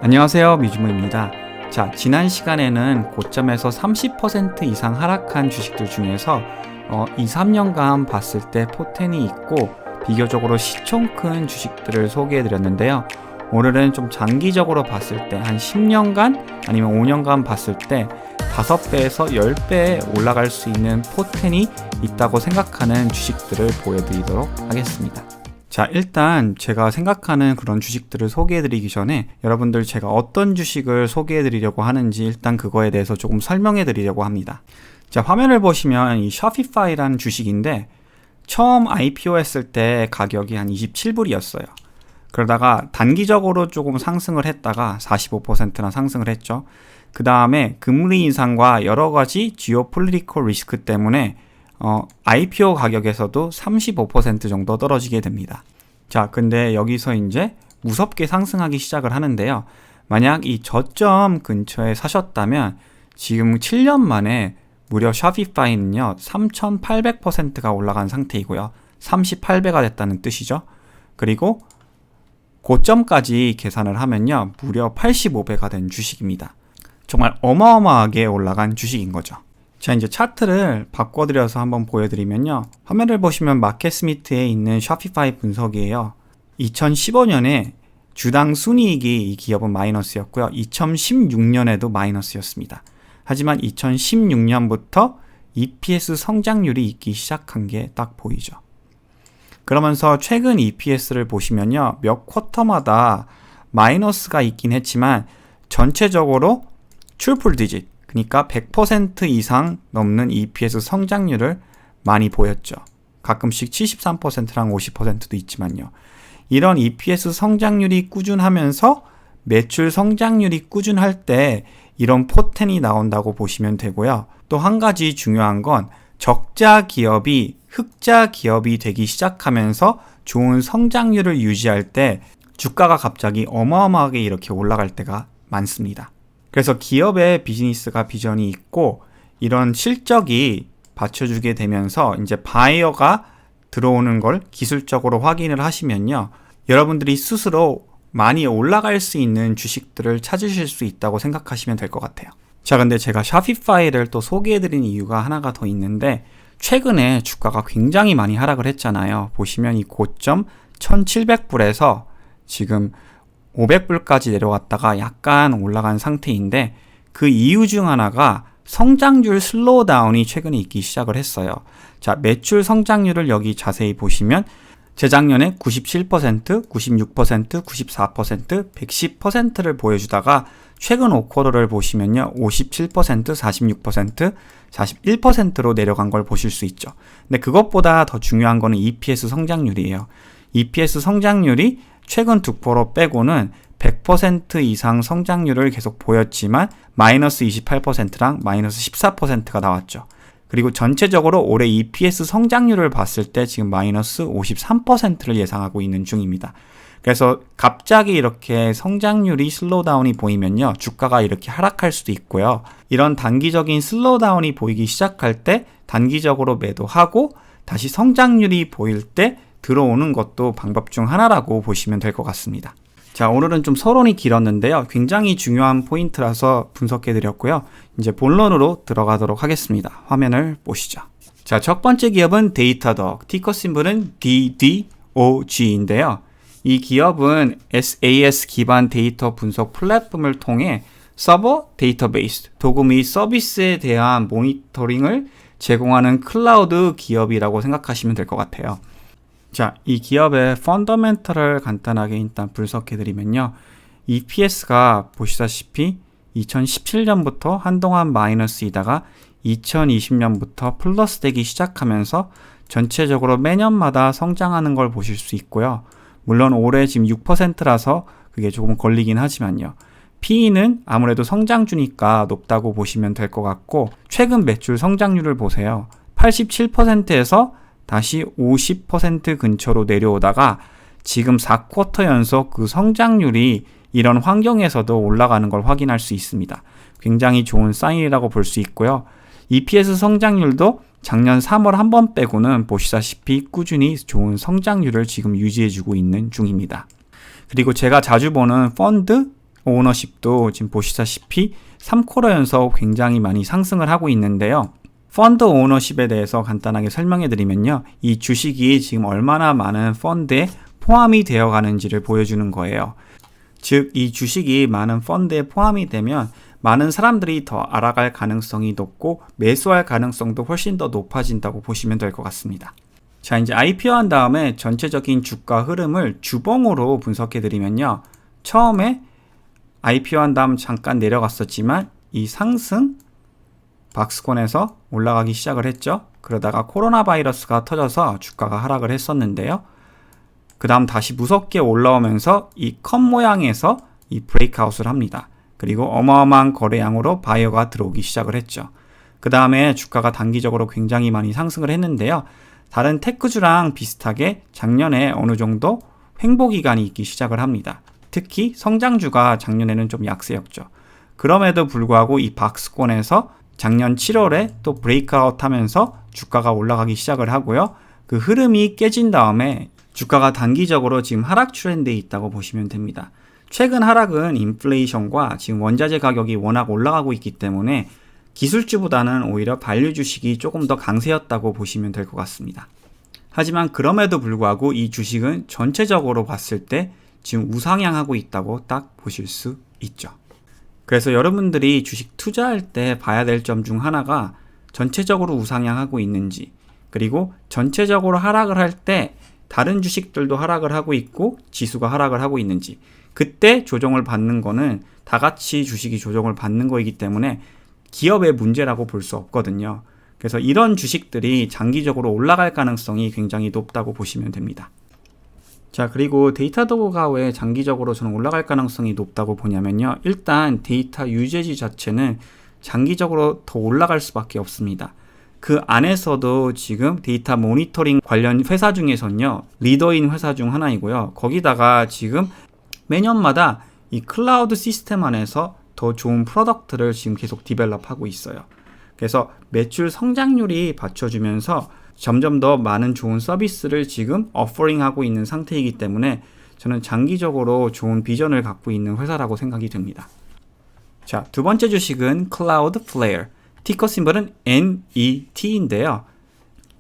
안녕하세요, 미주모입니다. 자, 지난 시간에는 고점에서 30% 이상 하락한 주식들 중에서 2, 3년간 봤을 때 포텐이 있고 비교적으로 시총 큰 주식들을 소개해 드렸는데요. 오늘은 좀 장기적으로 봤을 때 한 10년간 아니면 5년간 봤을 때 5배에서 10배에 올라갈 수 있는 포텐이 있다고 생각하는 주식들을 보여드리도록 하겠습니다. 자, 일단 제가 생각하는 그런 주식들을 소개해드리기 전에 여러분들 제가 어떤 주식을 소개해드리려고 하는지 일단 그거에 대해서 조금 설명해드리려고 합니다. 자, 화면을 보시면 이 쇼피파이라는 주식인데 처음 IPO 했을 때 가격이 한 27불이었어요. 그러다가 단기적으로 조금 상승을 했다가 45%나 상승을 했죠. 그 다음에 금리 인상과 여러 가지 지오폴리티컬 리스크 때문에 IPO 가격에서도 35% 정도 떨어지게 됩니다. 자, 근데 여기서 이제 무섭게 상승하기 시작을 하는데요. 만약 이 저점 근처에 사셨다면 지금 7년 만에 무려 쇼피파이는요 3,800%가 올라간 상태이고요. 38배가 됐다는 뜻이죠. 그리고 고점까지 계산을 하면요 무려 85배가 된 주식입니다. 정말 어마어마하게 올라간 주식인 거죠. 자, 이제 차트를 바꿔드려서 한번 보여드리면요. 화면을 보시면 마켓스미트에 있는 쇼피파이 분석이에요. 2015년에 주당 순이익이 이 기업은 마이너스였고요. 2016년에도 마이너스였습니다. 하지만 2016년부터 EPS 성장률이 있기 시작한 게 딱 보이죠. 그러면서 최근 EPS를 보시면요. 몇 쿼터마다 마이너스가 있긴 했지만 전체적으로 트리플 디짓, 그러니까 100% 이상 넘는 EPS 성장률을 많이 보였죠. 가끔씩 73%랑 50%도 있지만요. 이런 EPS 성장률이 꾸준하면서 매출 성장률이 꾸준할 때 이런 포텐이 나온다고 보시면 되고요. 또 한 가지 중요한 건 적자 기업이 흑자 기업이 되기 시작하면서 좋은 성장률을 유지할 때 주가가 갑자기 어마어마하게 이렇게 올라갈 때가 많습니다. 그래서 기업의 비즈니스가 비전이 있고 이런 실적이 받쳐주게 되면서 이제 바이어가 들어오는 걸 기술적으로 확인을 하시면요. 여러분들이 스스로 많이 올라갈 수 있는 주식들을 찾으실 수 있다고 생각하시면 될 것 같아요. 자, 근데 제가 쇼피파이를 또 소개해드린 이유가 하나가 더 있는데 최근에 주가가 굉장히 많이 하락을 했잖아요. 보시면 이 고점 1,700불에서 지금 500불까지 내려갔다가 약간 올라간 상태인데 그 이유 중 하나가 성장률 슬로우다운이 최근에 있기 시작을 했어요. 자, 매출 성장률을 여기 자세히 보시면 재작년에 97%, 96%, 94%, 110%를 보여주다가 최근 5쿼터를 보시면요. 57%, 46%, 41%로 내려간 걸 보실 수 있죠. 근데 그것보다 더 중요한 거는 EPS 성장률이에요. EPS 성장률이 최근 두 쿼터 빼고는 100% 이상 성장률을 계속 보였지만 마이너스 28%랑 마이너스 14%가 나왔죠. 그리고 전체적으로 올해 EPS 성장률을 봤을 때 지금 마이너스 53%를 예상하고 있는 중입니다. 그래서 갑자기 이렇게 성장률이 슬로우다운이 보이면요. 주가가 이렇게 하락할 수도 있고요. 이런 단기적인 슬로우다운이 보이기 시작할 때 단기적으로 매도하고 다시 성장률이 보일 때 들어오는 것도 방법 중 하나라고 보시면 될 것 같습니다. 자, 오늘은 좀 서론이 길었는데요. 굉장히 중요한 포인트라서 분석해드렸고요. 이제 본론으로 들어가도록 하겠습니다. 화면을 보시죠. 자, 첫 번째 기업은 데이터덕, 티커 심볼은 DDOG인데요. 이 기업은 SAS 기반 데이터 분석 플랫폼을 통해 서버 데이터베이스, 도구 및 서비스에 대한 모니터링을 제공하는 클라우드 기업이라고 생각하시면 될 것 같아요. 자, 이 기업의 펀더멘털을 간단하게 일단 분석해드리면요. EPS가 보시다시피 2017년부터 한동안 마이너스이다가 2020년부터 플러스 되기 시작하면서 전체적으로 매년마다 성장하는 걸 보실 수 있고요. 물론 올해 지금 6%라서 그게 조금 걸리긴 하지만요. PE는 아무래도 성장주니까 높다고 보시면 될 것 같고 최근 매출 성장률을 보세요. 87%에서 다시 50% 근처로 내려오다가 지금 4쿼터 연속 그 성장률이 이런 환경에서도 올라가는 걸 확인할 수 있습니다. 굉장히 좋은 사인이라고 볼 수 있고요. EPS 성장률도 작년 3월 한 번 빼고는 보시다시피 꾸준히 좋은 성장률을 지금 유지해주고 있는 중입니다. 그리고 제가 자주 보는 펀드 오너십도 지금 보시다시피 3쿼터 연속 굉장히 많이 상승을 하고 있는데요. 펀드 오너십에 대해서 간단하게 설명해 드리면요. 이 주식이 지금 얼마나 많은 펀드에 포함이 되어 가는지를 보여주는 거예요. 즉, 이 주식이 많은 펀드에 포함이 되면 많은 사람들이 더 알아갈 가능성이 높고 매수할 가능성도 훨씬 더 높아진다고 보시면 될 것 같습니다. 자, 이제 IPO한 다음에 전체적인 주가 흐름을 주봉으로 분석해 드리면요. 처음에 IPO한 다음 잠깐 내려갔었지만 이 상승 박스권에서 올라가기 시작을 했죠. 그러다가 코로나 바이러스가 터져서 주가가 하락을 했었는데요. 그 다음 다시 무섭게 올라오면서 이 컵 모양에서 이 브레이크아웃을 합니다. 그리고 어마어마한 거래량으로 바이어가 들어오기 시작을 했죠. 그 다음에 주가가 단기적으로 굉장히 많이 상승을 했는데요. 다른 테크주랑 비슷하게 작년에 어느 정도 횡보 기간이 있기 시작을 합니다. 특히 성장주가 작년에는 좀 약세였죠. 그럼에도 불구하고 이 박스권에서 작년 7월에 또 브레이크아웃 하면서 주가가 올라가기 시작을 하고요. 그 흐름이 깨진 다음에 주가가 단기적으로 지금 하락 트렌드에 있다고 보시면 됩니다. 최근 하락은 인플레이션과 지금 원자재 가격이 워낙 올라가고 있기 때문에 기술주보다는 오히려 반류 주식이 조금 더 강세였다고 보시면 될 것 같습니다. 하지만 그럼에도 불구하고 이 주식은 전체적으로 봤을 때 지금 우상향하고 있다고 딱 보실 수 있죠. 그래서 여러분들이 주식 투자할 때 봐야 될 점 중 하나가 전체적으로 우상향하고 있는지, 그리고 전체적으로 하락을 할 때 다른 주식들도 하락을 하고 있고 지수가 하락을 하고 있는지, 그때 조정을 받는 거는 다 같이 주식이 조정을 받는 거이기 때문에 기업의 문제라고 볼 수 없거든요. 그래서 이런 주식들이 장기적으로 올라갈 가능성이 굉장히 높다고 보시면 됩니다. 자, 그리고 데이터도가 왜 장기적으로 저는 올라갈 가능성이 높다고 보냐면요. 일단 데이터 유제지 자체는 장기적으로 더 올라갈 수밖에 없습니다. 그 안에서도 지금 데이터 모니터링 관련 회사 중에서는요, 리더인 회사 중 하나이고요. 거기다가 지금 매년마다 이 클라우드 시스템 안에서 더 좋은 프로덕트를 지금 계속 디벨롭하고 있어요. 그래서 매출 성장률이 받쳐주면서 점점 더 많은 좋은 서비스를 지금 어퍼링하고 있는 상태이기 때문에 저는 장기적으로 좋은 비전을 갖고 있는 회사라고 생각이 됩니다. 자, 두 번째 주식은 Cloudflare, 티커 심벌은 NET인데요.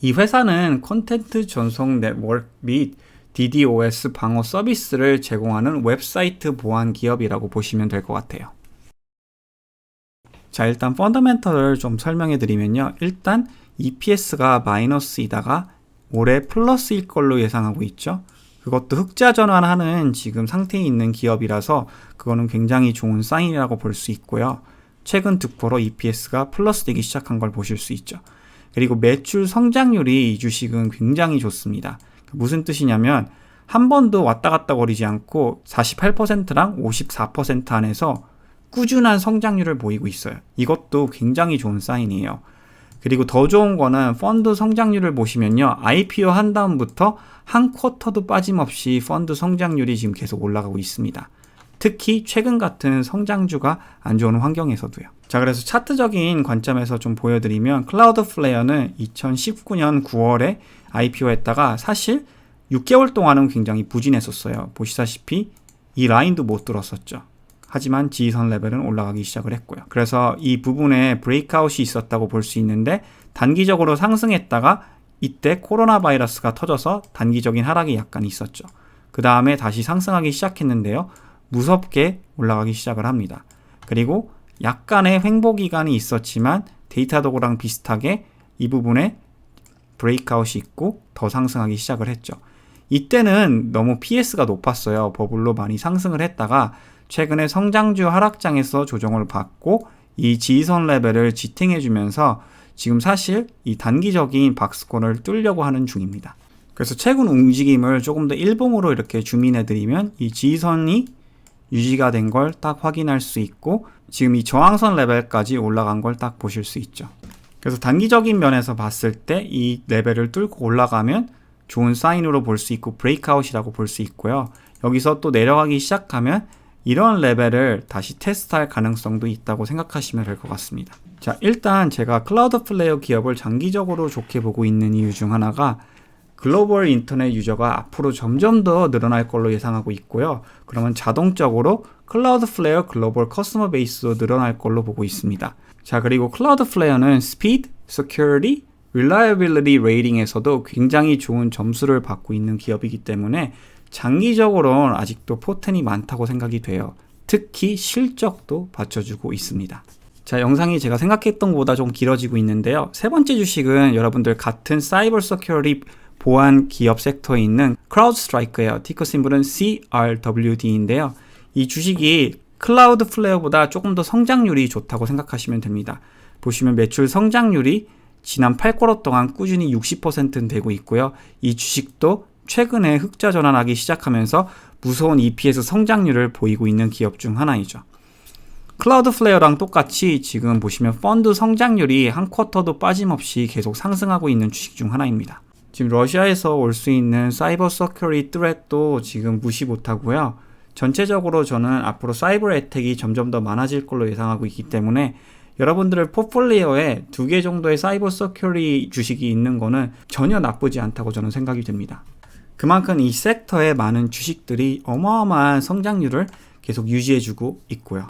이 회사는 콘텐트 전송 네트워크 및 DDoS 방어 서비스를 제공하는 웹사이트 보안 기업이라고 보시면 될 것 같아요. 자, 일단 펀더멘털을 좀 설명해 드리면요. 일단 EPS가 마이너스이다가 올해 플러스일 걸로 예상하고 있죠. 그것도 흑자 전환하는 지금 상태에 있는 기업이라서 그거는 굉장히 좋은 사인이라고 볼 수 있고요. 최근 득보로 EPS가 플러스 되기 시작한 걸 보실 수 있죠. 그리고 매출 성장률이 이 주식은 굉장히 좋습니다. 무슨 뜻이냐면 한 번도 왔다 갔다 거리지 않고 48%랑 54% 안에서 꾸준한 성장률을 보이고 있어요. 이것도 굉장히 좋은 사인이에요. 그리고 더 좋은 거는 펀드 성장률을 보시면요. IPO 한 다음부터 한 쿼터도 빠짐없이 펀드 성장률이 지금 계속 올라가고 있습니다. 특히 최근 같은 성장주가 안 좋은 환경에서도요. 자, 그래서 차트적인 관점에서 좀 보여드리면 클라우드플레이어는 2019년 9월에 IPO 했다가 사실 6개월 동안은 굉장히 부진했었어요. 보시다시피 이 라인도 못 뚫었었죠. 하지만 지지선 레벨은 올라가기 시작을 했고요. 그래서 이 부분에 브레이크아웃이 있었다고 볼 수 있는데 단기적으로 상승했다가 이때 코로나 바이러스가 터져서 단기적인 하락이 약간 있었죠. 그 다음에 다시 상승하기 시작했는데요. 무섭게 올라가기 시작을 합니다. 그리고 약간의 횡보 기간이 있었지만 데이터도구랑 비슷하게 이 부분에 브레이크아웃이 있고 더 상승하기 시작을 했죠. 이때는 너무 PS가 높았어요. 버블로 많이 상승을 했다가 최근에 성장주 하락장에서 조정을 받고 이 지지선 레벨을 지탱해주면서 지금 사실 이 단기적인 박스권을 뚫려고 하는 중입니다. 그래서 최근 움직임을 조금 더 일봉으로 이렇게 주민해드리면 이 지지선이 유지가 된 걸 딱 확인할 수 있고 지금 이 저항선 레벨까지 올라간 걸 딱 보실 수 있죠. 그래서 단기적인 면에서 봤을 때 이 레벨을 뚫고 올라가면 좋은 사인으로 볼 수 있고 브레이크아웃이라고 볼 수 있고요. 여기서 또 내려가기 시작하면 이런 레벨을 다시 테스트할 가능성도 있다고 생각하시면 될 것 같습니다. 자, 일단 제가 클라우드플레이어 기업을 장기적으로 좋게 보고 있는 이유 중 하나가 글로벌 인터넷 유저가 앞으로 점점 더 늘어날 걸로 예상하고 있고요. 그러면 자동적으로 클라우드플레어 글로벌 커스터머 베이스도 늘어날 걸로 보고 있습니다. 자, 그리고 클라우드플레어는 Speed, Security, Reliability 레이팅에서도 굉장히 좋은 점수를 받고 있는 기업이기 때문에 장기적으로는 아직도 포텐이 많다고 생각이 돼요. 특히 실적도 받쳐주고 있습니다. 자, 영상이 제가 생각했던 것보다 좀 길어지고 있는데요. 세 번째 주식은 여러분들 같은 사이버 서큐리티 보안 기업 섹터에 있는 크라우드스트라이크예요. 티커 심볼은 CRWD인데요. 이 주식이 클라우드플레어보다 조금 더 성장률이 좋다고 생각하시면 됩니다. 보시면 매출 성장률이 지난 8쿼터 동안 꾸준히 60%는 되고 있고요. 이 주식도 최근에 흑자 전환하기 시작하면서 무서운 EPS 성장률을 보이고 있는 기업 중 하나이죠. 클라우드플레어랑 똑같이 지금 보시면 펀드 성장률이 한 쿼터도 빠짐없이 계속 상승하고 있는 주식 중 하나입니다. 지금 러시아에서 올 수 있는 사이버 서큐리티 트렛도 지금 무시 못하고요. 전체적으로 저는 앞으로 사이버 애택이 점점 더 많아질 걸로 예상하고 있기 때문에 여러분들의 포트폴리오에 2개 정도의 사이버 서큐리티 주식이 있는 거는 전혀 나쁘지 않다고 저는 생각이 됩니다. 그만큼 이 섹터에 많은 주식들이 어마어마한 성장률을 계속 유지해주고 있고요.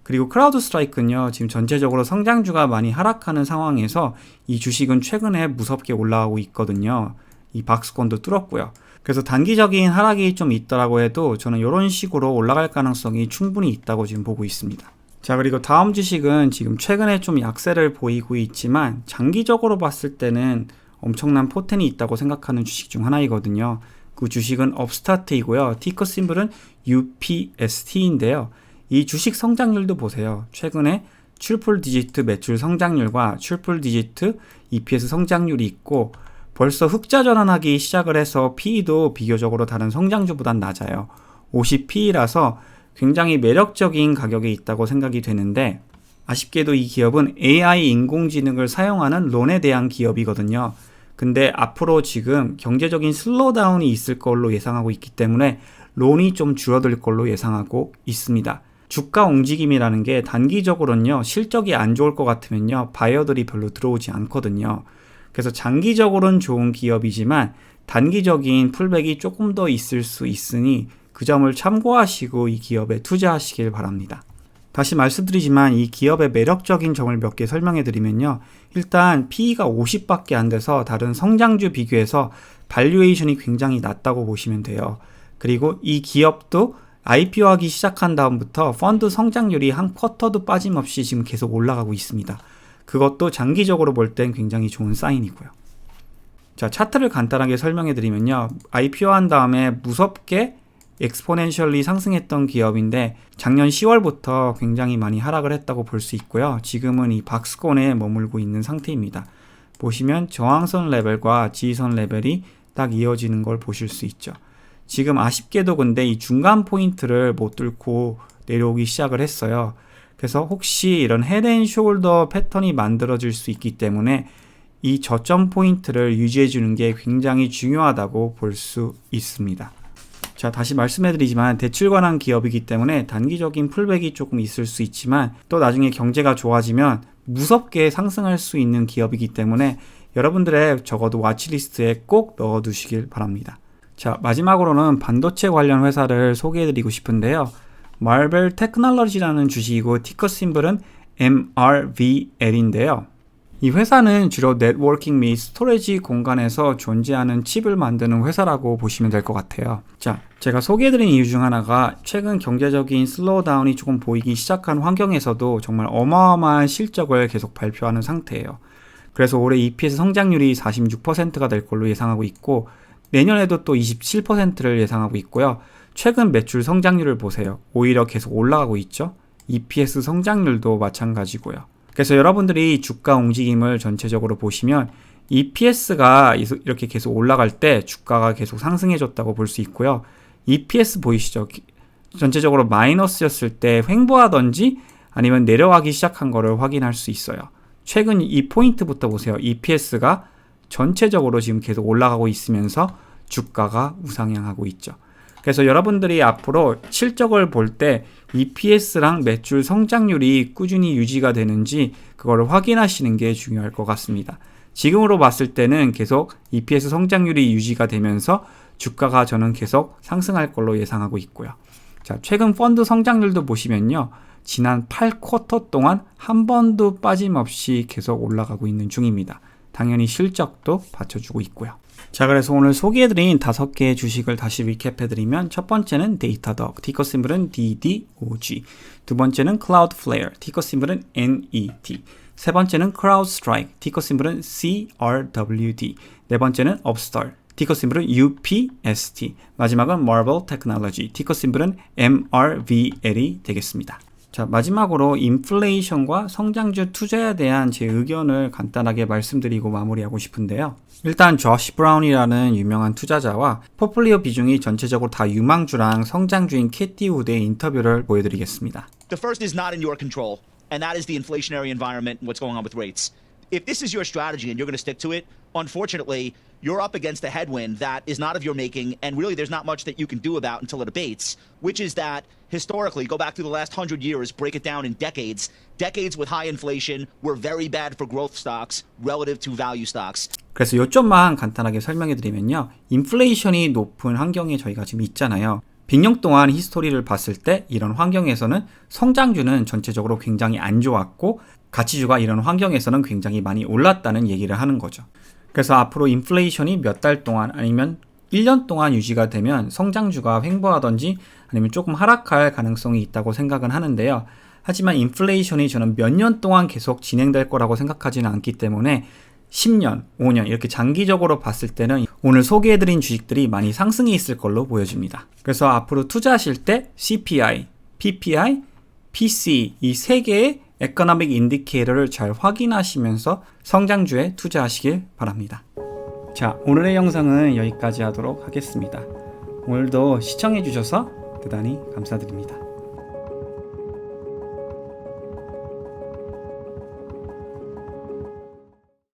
그리고 크라우드 스트라이크는요, 지금 전체적으로 성장주가 많이 하락하는 상황에서 이 주식은 최근에 무섭게 올라가고 있거든요. 이 박스권도 뚫었고요. 그래서 단기적인 하락이 좀 있더라고 해도 저는 이런 식으로 올라갈 가능성이 충분히 있다고 지금 보고 있습니다. 자, 그리고 다음 주식은 지금 최근에 좀 약세를 보이고 있지만 장기적으로 봤을 때는 엄청난 포텐이 있다고 생각하는 주식 중 하나이거든요. 그 주식은 업스타트이고요. 티커 심볼은 UPST인데요. 이 주식 성장률도 보세요. 최근에 트리플 디지트 매출 성장률과 트리플 디지트 EPS 성장률이 있고 벌써 흑자 전환하기 시작을 해서 PE도 비교적으로 다른 성장주보단 낮아요. 50PE라서 굉장히 매력적인 가격에 있다고 생각이 되는데 아쉽게도 이 기업은 AI 인공지능을 사용하는 론에 대한 기업이거든요. 근데 앞으로 지금 경제적인 슬로우다운이 있을 걸로 예상하고 있기 때문에 론이 좀 줄어들 걸로 예상하고 있습니다. 주가 움직임이라는 게 단기적으로는요, 실적이 안 좋을 것 같으면요, 바이어들이 별로 들어오지 않거든요. 그래서 장기적으로는 좋은 기업이지만 단기적인 풀백이 조금 더 있을 수 있으니 그 점을 참고하시고 이 기업에 투자하시길 바랍니다. 다시 말씀드리지만 이 기업의 매력적인 점을 몇 개 설명해 드리면요. 일단 PE가 50밖에 안 돼서 다른 성장주 비교해서 발류에이션이 굉장히 낮다고 보시면 돼요. 그리고 이 기업도 IPO하기 시작한 다음부터 펀드 성장률이 한 쿼터도 빠짐없이 지금 계속 올라가고 있습니다. 그것도 장기적으로 볼 땐 굉장히 좋은 사인이고요. 자, 차트를 간단하게 설명해 드리면요. IPO한 다음에 무섭게 엑스포넨셜리 상승했던 기업인데 작년 10월부터 굉장히 많이 하락을 했다고 볼 수 있고요. 지금은 이 박스권에 머물고 있는 상태입니다. 보시면 저항선 레벨과 지지선 레벨이 딱 이어지는 걸 보실 수 있죠. 지금 아쉽게도 근데 이 중간 포인트를 못 뚫고 내려오기 시작을 했어요. 그래서 혹시 이런 헤드앤숄더 패턴이 만들어질 수 있기 때문에 이 저점 포인트를 유지해 주는 게 굉장히 중요하다고 볼 수 있습니다. 자, 다시 말씀해드리지만 대출 관한 기업이기 때문에 단기적인 풀백이 조금 있을 수 있지만 또 나중에 경제가 좋아지면 무섭게 상승할 수 있는 기업이기 때문에 여러분들의 적어도 와치리스트에 꼭 넣어두시길 바랍니다. 자, 마지막으로는 반도체 관련 회사를 소개해드리고 싶은데요. 마벨 테크놀로지라는 주식이고 티커 심볼은 MRVL인데요. 이 회사는 주로 네트워킹 및 스토리지 공간에서 존재하는 칩을 만드는 회사라고 보시면 될 것 같아요. 자, 제가 소개해드린 이유 중 하나가 최근 경제적인 슬로우다운이 조금 보이기 시작한 환경에서도 정말 어마어마한 실적을 계속 발표하는 상태예요. 그래서 올해 EPS 성장률이 46%가 될 걸로 예상하고 있고 내년에도 또 27%를 예상하고 있고요. 최근 매출 성장률을 보세요. 오히려 계속 올라가고 있죠. EPS 성장률도 마찬가지고요. 그래서 여러분들이 주가 움직임을 전체적으로 보시면 EPS가 이렇게 계속 올라갈 때 주가가 계속 상승해줬다고 볼 수 있고요. EPS 보이시죠? 전체적으로 마이너스였을 때 횡보하던지 아니면 내려가기 시작한 거를 확인할 수 있어요. 최근 이 포인트부터 보세요. EPS가 전체적으로 지금 계속 올라가고 있으면서 주가가 우상향하고 있죠. 그래서 여러분들이 앞으로 실적을 볼 때 EPS랑 매출 성장률이 꾸준히 유지가 되는지 그걸 확인하시는 게 중요할 것 같습니다. 지금으로 봤을 때는 계속 EPS 성장률이 유지가 되면서 주가가 저는 계속 상승할 걸로 예상하고 있고요. 자, 최근 펀드 성장률도 보시면요. 지난 8쿼터 동안 한 번도 빠짐없이 계속 올라가고 있는 중입니다. 당연히 실적도 받쳐주고 있고요. 자, 그래서 오늘 소개해드린 5개의 주식을 다시 리캡해드리면 첫 번째는 데이터덕, 티커 심볼은 DDOG. 두 번째는 클라우드플레어, 티커 심볼은 NET. 세 번째는 크라우드스트라이크, 티커 심볼은 CRWD. 네 번째는 업스타트, 티커 심볼은 UPST. 마지막은 Marvell Technology, 티커 심볼은 MRVL이 되겠습니다. 자, 마지막으로 인플레이션과 성장주 투자에 대한 제 의견을 간단하게 말씀드리고 마무리하고 싶은데요. 일단 조시 브라운이라는 유명한 투자자와 포플리오 비중이 전체적으로 다 유망주랑 성장주인 캐티 우드의 인터뷰를 보여드리겠습니다. The first is not in your control, and that is the inflationary environment and what's going on with rates. If this is your strategy and you're going to stick to it, unfortunately, you're up against a headwind that is not of your making, and really there's not much that you can do about until it abates, which is that historically, go back through the last 100 years, break it down in decades. Decades with high inflation were very bad for growth stocks relative to value stocks. 그래서 요점만 간단하게 설명해 드리면요. 인플레이션이 높은 환경에 저희가 지금 있잖아요. 100년 동안 히스토리를 봤을 때 이런 환경에서는 성장주는 전체적으로 굉장히 안 좋았고 가치주가 이런 환경에서는 굉장히 많이 올랐다는 얘기를 하는 거죠. 그래서 앞으로 인플레이션이 몇 달 동안 아니면 1년 동안 유지가 되면 성장주가 횡보하든지 아니면 조금 하락할 가능성이 있다고 생각은 하는데요. 하지만 인플레이션이 저는 몇 년 동안 계속 진행될 거라고 생각하지는 않기 때문에 10년, 5년 이렇게 장기적으로 봤을 때는 오늘 소개해드린 주식들이 많이 상승이 있을 걸로 보여집니다. 그래서 앞으로 투자하실 때 CPI, PPI, PC 이 세 개의 에코노믹 인디케이터를 잘 확인하시면서 성장주에 투자하시길 바랍니다. 자, 오늘의 영상은 여기까지 하도록 하겠습니다. 오늘도 시청해주셔서 대단히 감사드립니다.